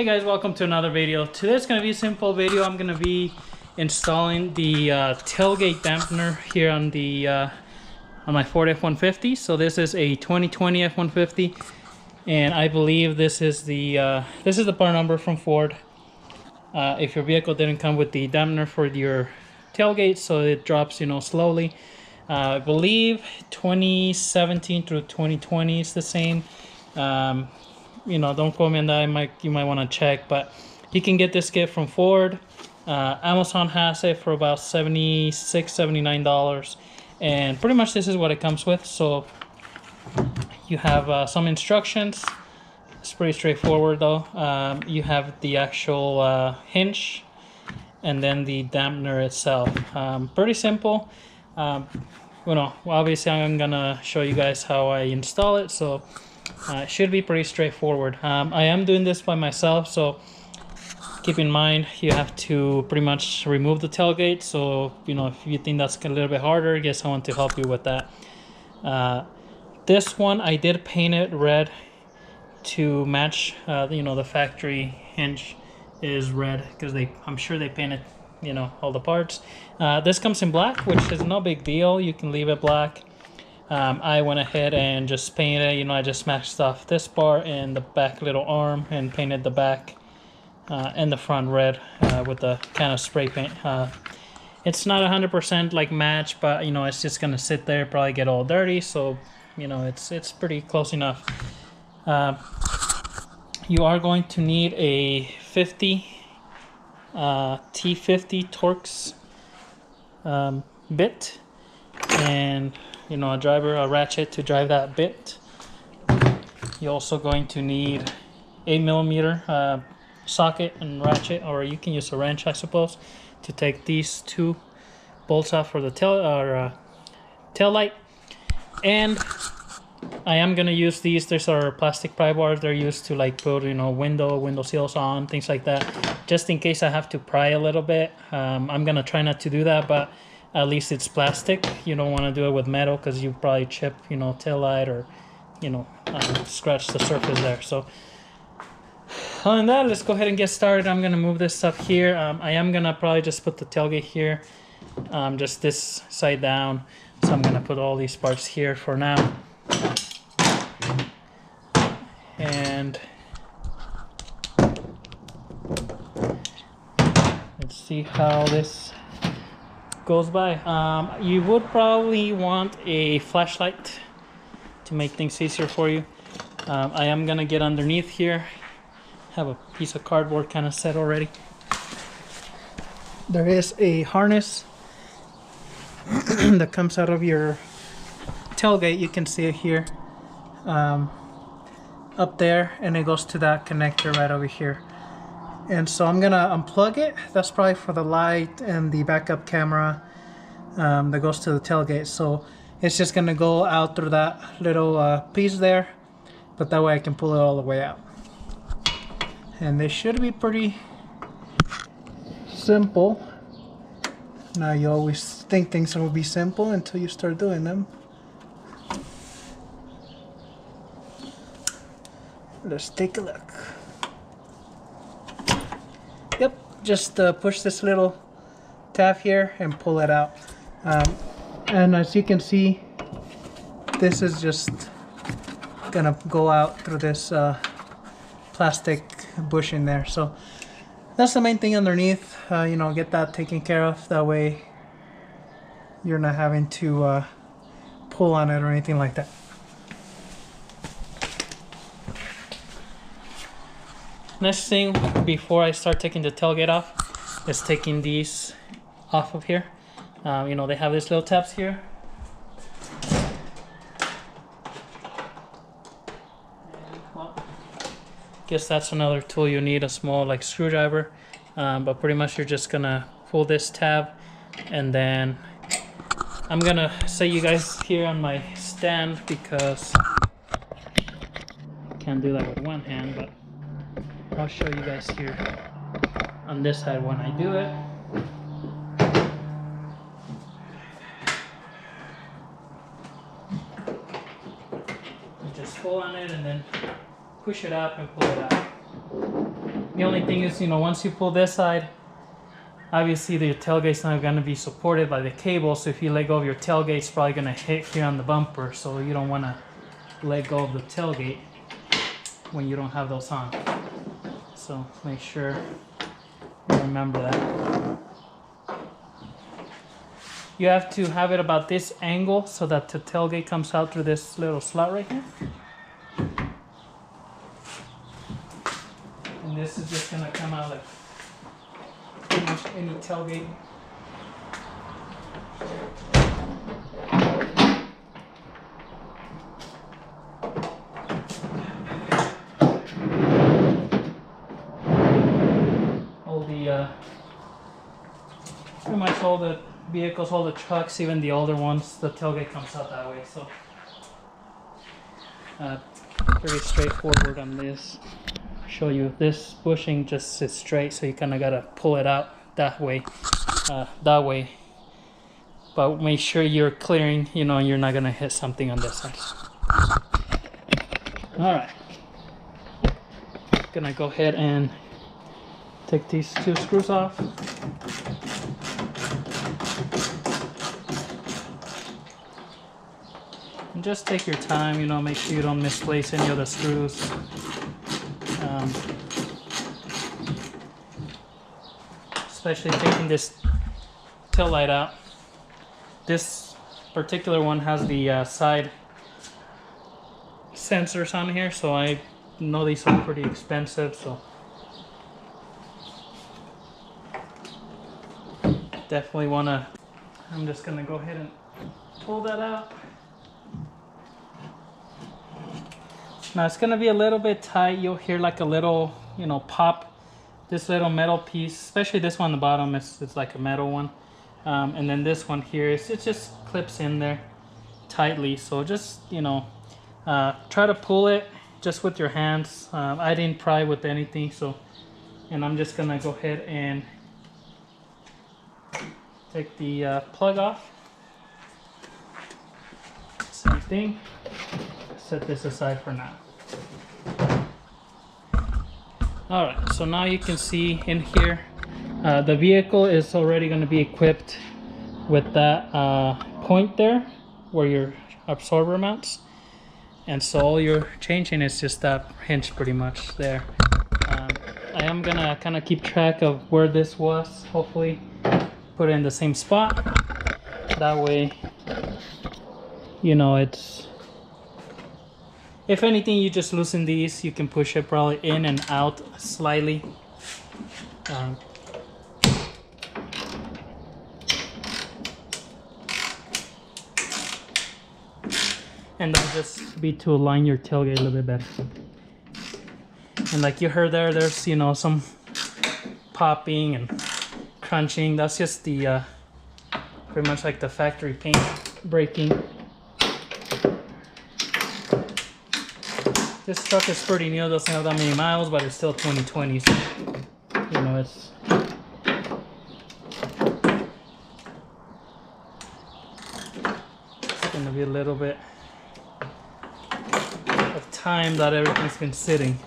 Hey guys, welcome to another video. Today's gonna be a simple video. I'm gonna be installing the tailgate dampener here on the on my Ford F-150. So this is a 2020 F-150, and I believe this is the part number from Ford. If your vehicle didn't come with the dampener for your tailgate, so it drops, you know, slowly. I believe 2017 through 2020 is the same. You know, don't quote me on that. You might want to check, but you can get this kit from Ford. Amazon has it for about $76-79, and pretty much this is what it comes with. So you have some instructions. It's pretty straightforward though. You have the actual hinge and then the dampener itself. Pretty simple. You know, obviously I'm gonna show you guys how I install it, so it should be pretty straightforward. I am doing this by myself, so keep in mind you have to pretty much remove the tailgate. So, you know, if you think that's a little bit harder, get someone to help you with that. This one I did paint it red to match, you know, the factory hinge is red because I'm sure they painted, you know, all the parts. This comes in black, which is no big deal. You can leave it black. I went ahead and just painted it. You know, I just matched off this part and the back little arm and painted the back and the front red with the kind of spray paint. It's not 100% like match, but you know, it's just gonna sit there, probably get all dirty. So, you know, it's pretty close enough. You are going to need a T50 Torx bit, and you know, a ratchet to drive that bit. You're also going to need 8mm socket and ratchet, or you can use a wrench, I suppose, to take these two bolts off for the tail light. And I am gonna use these. These are plastic pry bars. They're used to like put, you know, window seals on, things like that, just in case I have to pry a little bit. I'm gonna try not to do that, but at least it's plastic. You don't want to do it with metal because you probably chip, you know, tail light, or, you know, scratch the surface there. So other than that, let's go ahead and get started. I'm gonna move this stuff here. I am gonna probably just put the tailgate here, just this side down. So I'm gonna put all these parts here for now. And let's see how this goes by. You would probably want a flashlight to make things easier for you. I am gonna get underneath here. Have a piece of cardboard kind of set already. There is a harness that comes out of your tailgate. You can see it here, up there, and it goes to that connector right over here. And so I'm gonna unplug it. That's probably for the light and the backup camera that goes to the tailgate. So it's just gonna go out through that little piece there, but that way I can pull it all the way out. And they should be pretty simple. Now, you always think things will be simple until you start doing them. Let's take a look. Yep, just push this little tab here and pull it out. And as you can see, this is just gonna go out through this plastic bushing there. So that's the main thing underneath. You know, get that taken care of. That way you're not having to pull on it or anything like that. Next thing, before I start taking the tailgate off, is taking these off of here. You know, they have these little tabs here. Well, guess that's another tool you need, a small like screwdriver. But pretty much you're just gonna pull this tab, and then I'm gonna set you guys here on my stand because I can't do that with one hand, but I'll show you guys here on this side when I do it. You just pull on it and then push it up and pull it out. The only thing is, you know, once you pull this side, obviously the tailgate's not going to be supported by the cable, so if you let go of your tailgate, it's probably going to hit here on the bumper, so you don't want to let go of the tailgate when you don't have those on. So make sure you remember that. You have to have it about this angle so that the tailgate comes out through this little slot right here. And this is just going to come out like pretty much any tailgate. Pretty much all the vehicles, all the trucks, even the older ones, the tailgate comes out that way. So pretty straightforward on this. Show you this bushing just sits straight, so you kind of gotta pull it out that way, but make sure you're clearing, you know, you're not gonna hit something on this side. All right, gonna go ahead and take these two screws off. And just take your time, you know, make sure you don't misplace any of the screws. Especially taking this tail light out. This particular one has the side sensors on here, so I know these are pretty expensive, so definitely want to. I'm just gonna go ahead and pull that out. Now it's gonna be a little bit tight. You'll hear like a little, you know, pop. This little metal piece, especially this one on the bottom, it's like a metal one. And then this one here, it just clips in there tightly. So just, you know, try to pull it just with your hands. I didn't pry with anything, so, and I'm just gonna go ahead and take the plug off. Same thing. Set this aside for now. All right, so now you can see in here, the vehicle is already going to be equipped with that point there where your absorber mounts, and so all you're changing is just that hinge pretty much there. I am gonna kind of keep track of where this was, hopefully put it in the same spot, that way, you know, it's, if anything, you just loosen these. You can push it probably in and out slightly. And that'll just be to align your tailgate a little bit better. And like you heard there, there's, you know, some popping and crunching. That's just the pretty much like the factory paint breaking. This truck is pretty new, doesn't have that many miles, but it's still 2020, so, you know, it's gonna be a little bit of time that everything's been sitting.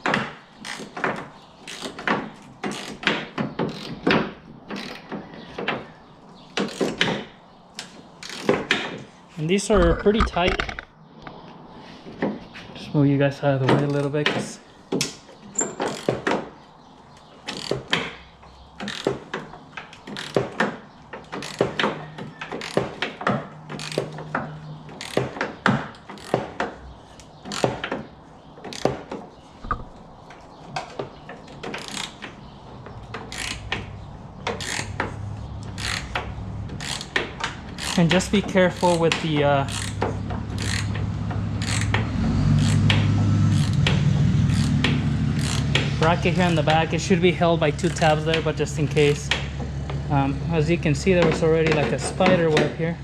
And these are pretty tight. Move you guys out of the way a little bit, cause and just be careful with the bracket here on the back. It should be held by two tabs there, but just in case. As you can see, there was already like a spider web here.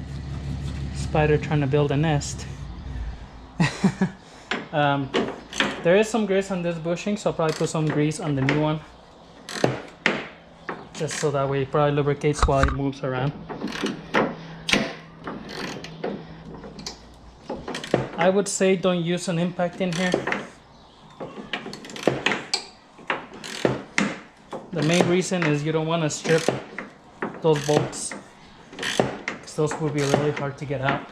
Spider trying to build a nest. There is some grease on this bushing, so I'll probably put some grease on the new one. Just so that way it probably lubricates while it moves around. I would say don't use an impact in here. The main reason is you don't want to strip those bolts, because those will be really hard to get out.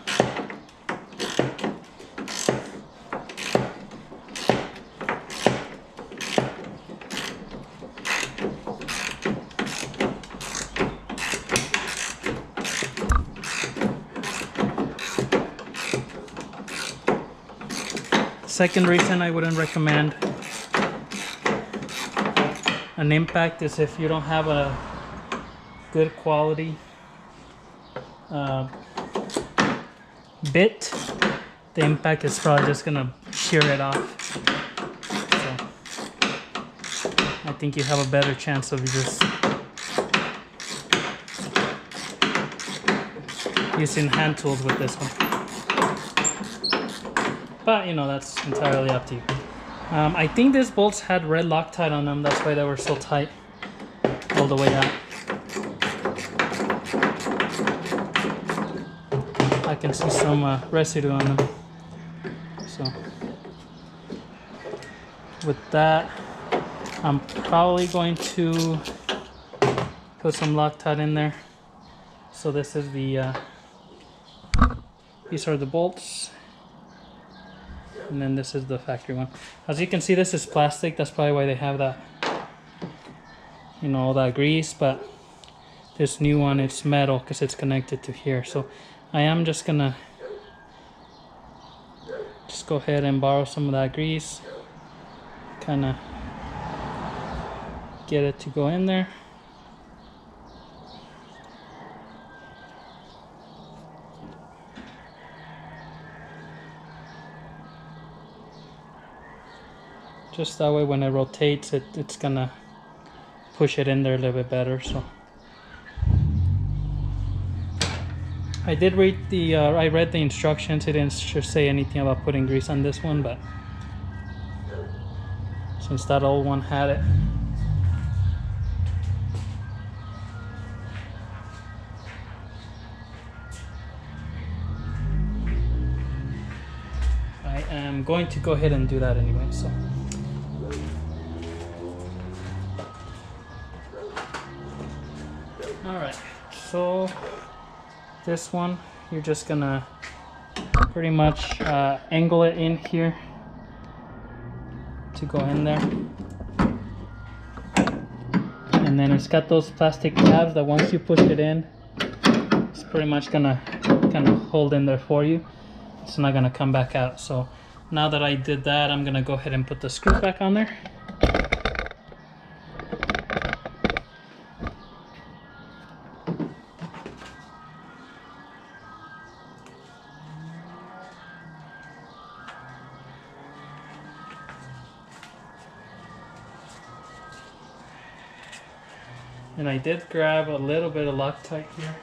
Second reason I wouldn't recommend an impact is if you don't have a good quality bit, the impact is probably just gonna shear it off. So I think you have a better chance of just using hand tools with this one. But you know, that's entirely up to you. I think these bolts had red Loctite on them, that's why they were so tight all the way out. I can see some residue on them. So with that, I'm probably going to put some Loctite in there. So this is the these are the bolts, and then this is the factory one. As you can see, this is plastic. That's probably why they have that, you know, all that grease. But this new one, it's metal because it's connected to here. So I am just gonna go ahead and borrow some of that grease, kind of get it to go in there. Just that way when it rotates, it's gonna push it in there a little bit better. So I did read the I read the instructions. It didn't say anything about putting grease on this one, but since that old one had it, I am going to go ahead and do that anyway. So alright, so this one, you're just gonna pretty much angle it in here to go in there. And then it's got those plastic tabs that once you push it in, it's pretty much gonna kind of hold in there for you. It's not gonna come back out. So now that I did that, I'm gonna go ahead and put the screw back on there. And I did grab a little bit of Loctite here.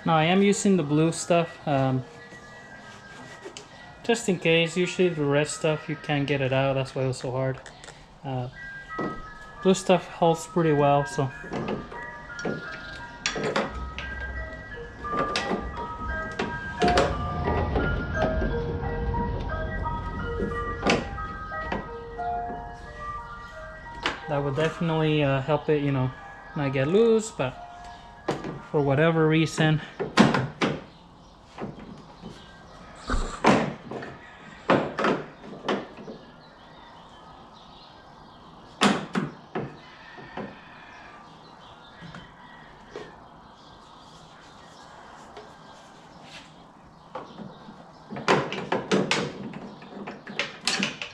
Now I am using the blue stuff, just in case. Usually the red stuff, you can't get it out, that's why it was so hard. Blue stuff holds pretty well, so. That would definitely help it, you know, not get loose, but for whatever reason,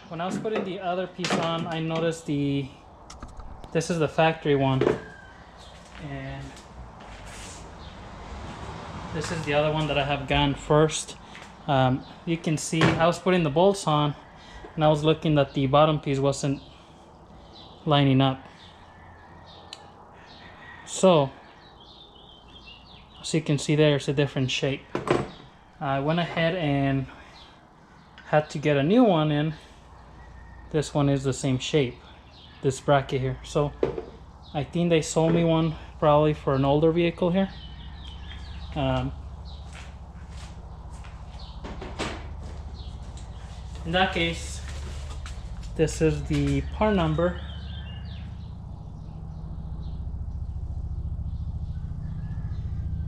when I was putting the other piece on, I noticed this is the factory one, and this is the other one that I have gone first. You can see I was putting the bolts on, and I was looking that the bottom piece wasn't lining up. So as you can see, there's a different shape. I went ahead and had to get a new one in. This one is the same shape, this bracket here. So I think they sold me one probably for an older vehicle here. In that case, this is the part number.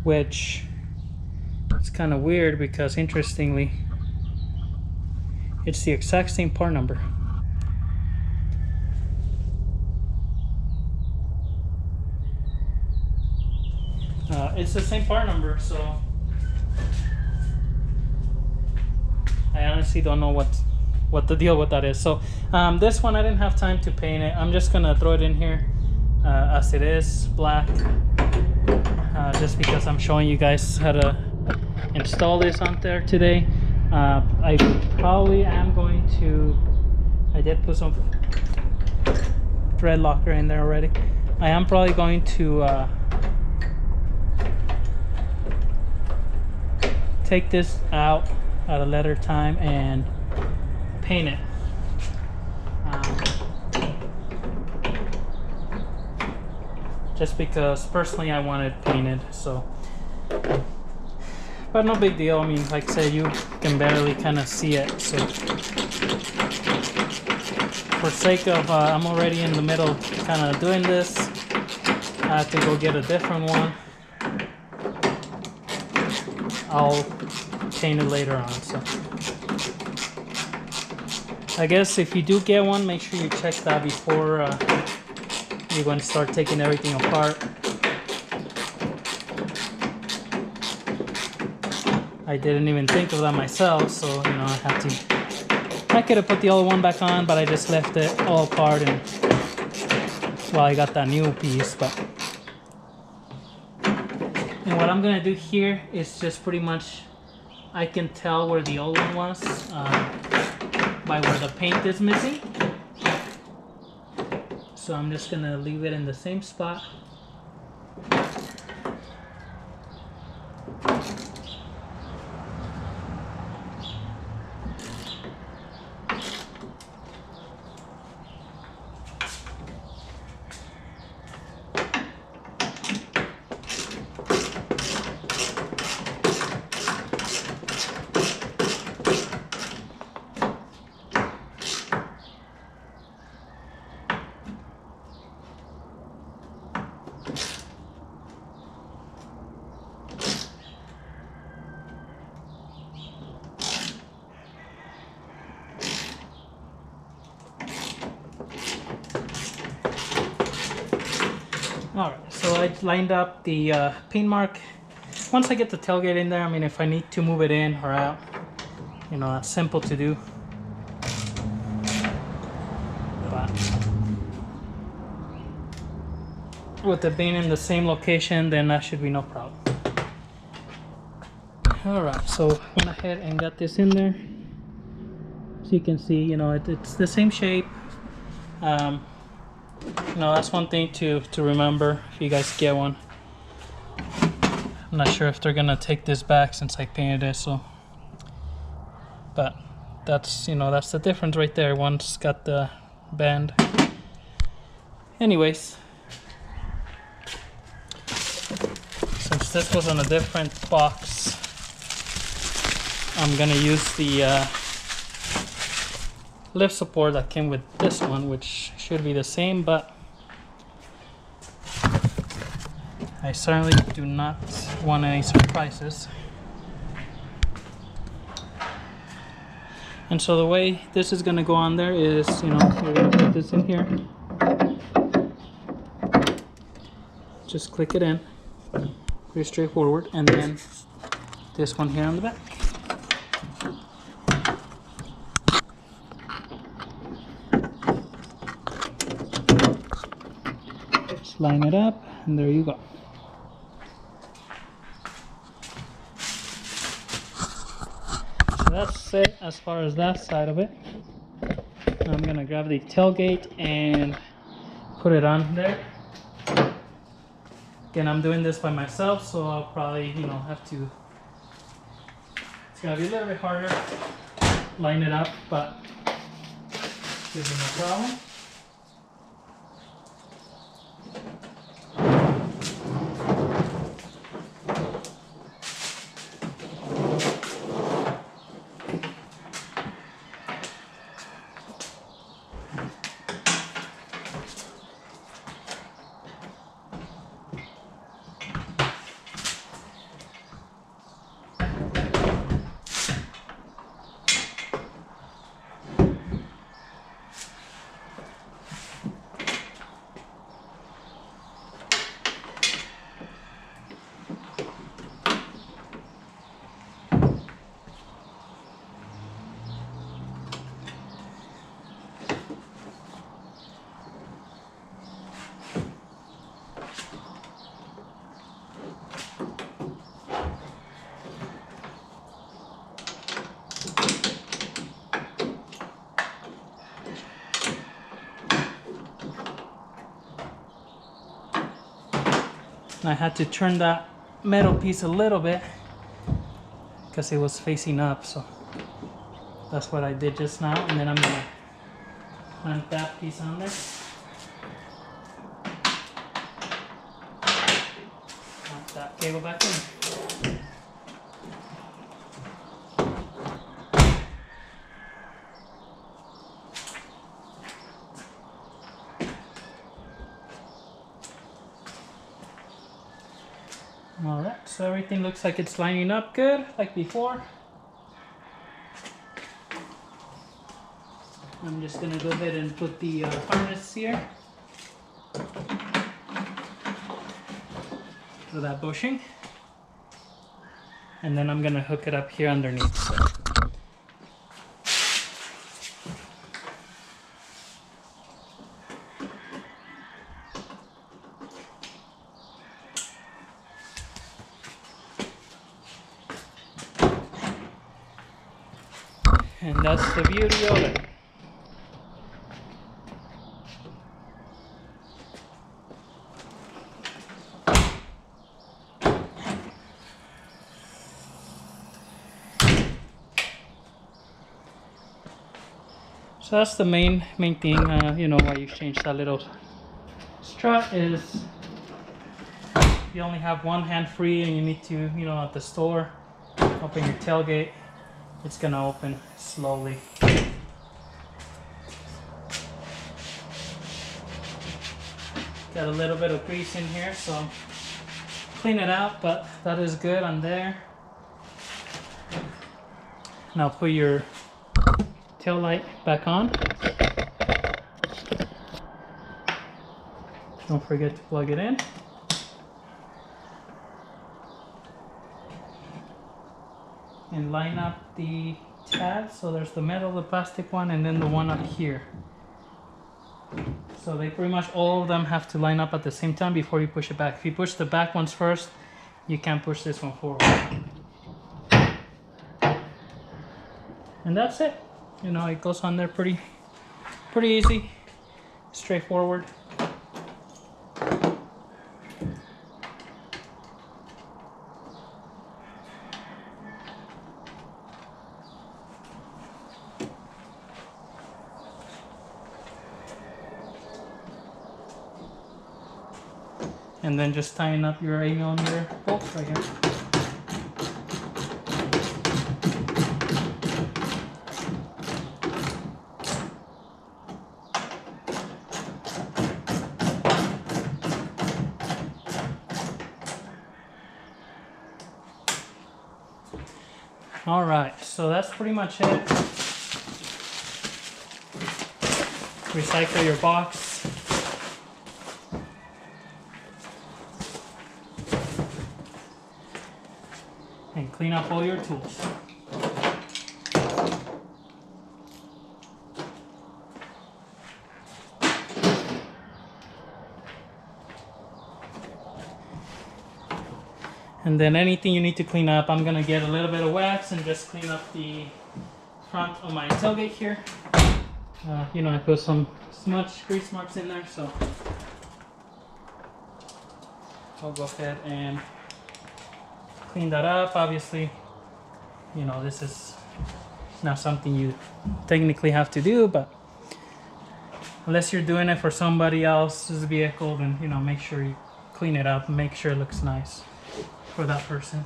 Which it's kind of weird because interestingly, it's the exact same part number. It's the same part number, so I honestly don't know what the deal with that is. So this one I didn't have time to paint it. I'm just gonna throw it in here as it is, black, just because I'm showing you guys how to install this on there today. I probably am going to, I did put some thread locker in there already. I am probably going to take this out at a later time and paint it. Just because personally I want it painted, so. But no big deal. I mean, like I said, you can barely kind of see it. So for sake of, I'm already in the middle kind of doing this. I have to go get a different one. I'll paint it later on. So I guess if you do get one, make sure you check that before you're going to start taking everything apart. I didn't even think of that myself, so you know, I could have put the other one back on, but I just left it all apart, and well, I got that new piece. But and what I'm gonna do here is just pretty much, I can tell where the old one was by where the paint is missing. So I'm just gonna leave it in the same spot. Alright, so I lined up the paint mark. Once I get the tailgate in there, I mean, if I need to move it in or out, you know, that's simple to do. But with it being in the same location, then that should be no problem. Alright, so went ahead and got this in there. So you can see, you know, it's the same shape. You know, that's one thing to remember if you guys get one. I'm not sure if they're gonna take this back since I painted it, so. But that's, you know, that's the difference right there. One's got the band. Anyways, since this was on a different box, I'm gonna use the lift support that came with this one, which should be the same, but I certainly do not want any surprises. And so the way this is going to go on there is, you know, you're going to put this in here, just click it in, pretty straightforward, and then this one here on the back. Line it up, and there you go. So that's it as far as that side of it. I'm gonna grab the tailgate and put it on there. Again, I'm doing this by myself, so I'll probably, you know, have to, it's gonna be a little bit harder, line it up, but should be no problem. And I had to turn that metal piece a little bit because it was facing up, so that's what I did just now. And then I'm gonna clamp that piece on there. Clamp that cable back in. Alright, so everything looks like it's lining up good, like before. I'm just going to go ahead and put the harness here for that bushing. And then I'm going to hook it up here underneath. And that's the beauty of it. So that's the main thing, you know, why you change that little strut is you only have one hand free and you need to, you know, at the store, open your tailgate. It's gonna open slowly. Got a little bit of grease in here, so clean it out, but that is good on there. Now put your tail light back on. Don't forget to plug it in. And line up the tabs. So there's the metal, the plastic one, and then the one up here. So they pretty much all of them have to line up at the same time before you push it back. If you push the back ones first, you can't push this one forward. And that's it. You know, it goes on there pretty easy, straightforward. And then just tying up your 8mm bolts right here. All right, so that's pretty much it. Recycle your box. And clean up all your tools. And then anything you need to clean up, I'm gonna get a little bit of wax and just clean up the front of my tailgate here. You know, I put some smudge grease marks in there, so I'll go ahead and clean that up. Obviously, you know, this is not something you technically have to do, but unless you're doing it for somebody else's vehicle, then, you know, make sure you clean it up and make sure it looks nice for that person.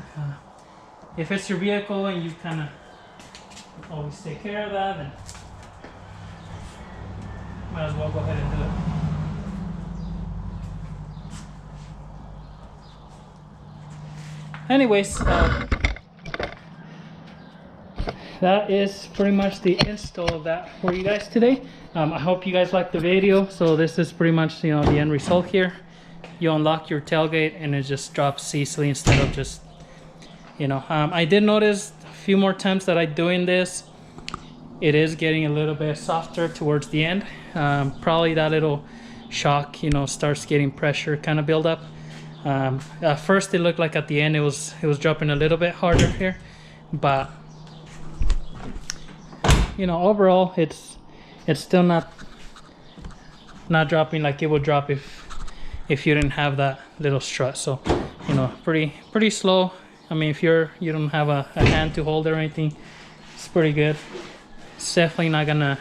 If it's your vehicle and you kind of always take care of that, then might as well go ahead and do it. Anyways, that is pretty much the install of that for you guys today. I hope you guys liked the video. So this is pretty much, you know, the end result here. You unlock your tailgate and it just drops easily instead of just, you know, I did notice a few more times that I'm doing this, it is getting a little bit softer towards the end. Probably that little shock, you know, starts getting pressure kind of build up. At first it looked like at the end it was dropping a little bit harder here, but you know, overall it's still not dropping like it would drop if if you didn't have that little strut. So, you know, pretty slow. I mean, if you don't have a hand to hold it or anything, it's pretty good. It's definitely not gonna,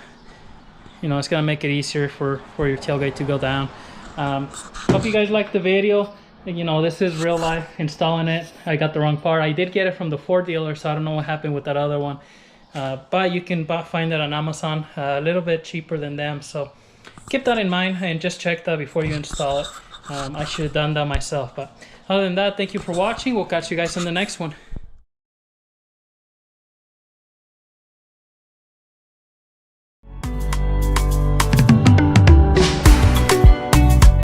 you know, it's gonna make it easier for your tailgate to go down. Hope you guys liked the video. You know, this is real life installing it. I got the wrong part. I did get it from the Ford dealer, so I don't know what happened with that other one. But you can find it on Amazon, a little bit cheaper than them. So keep that in mind and just check that before you install it. I should have done that myself. But other than that, thank you for watching. We'll catch you guys in the next one.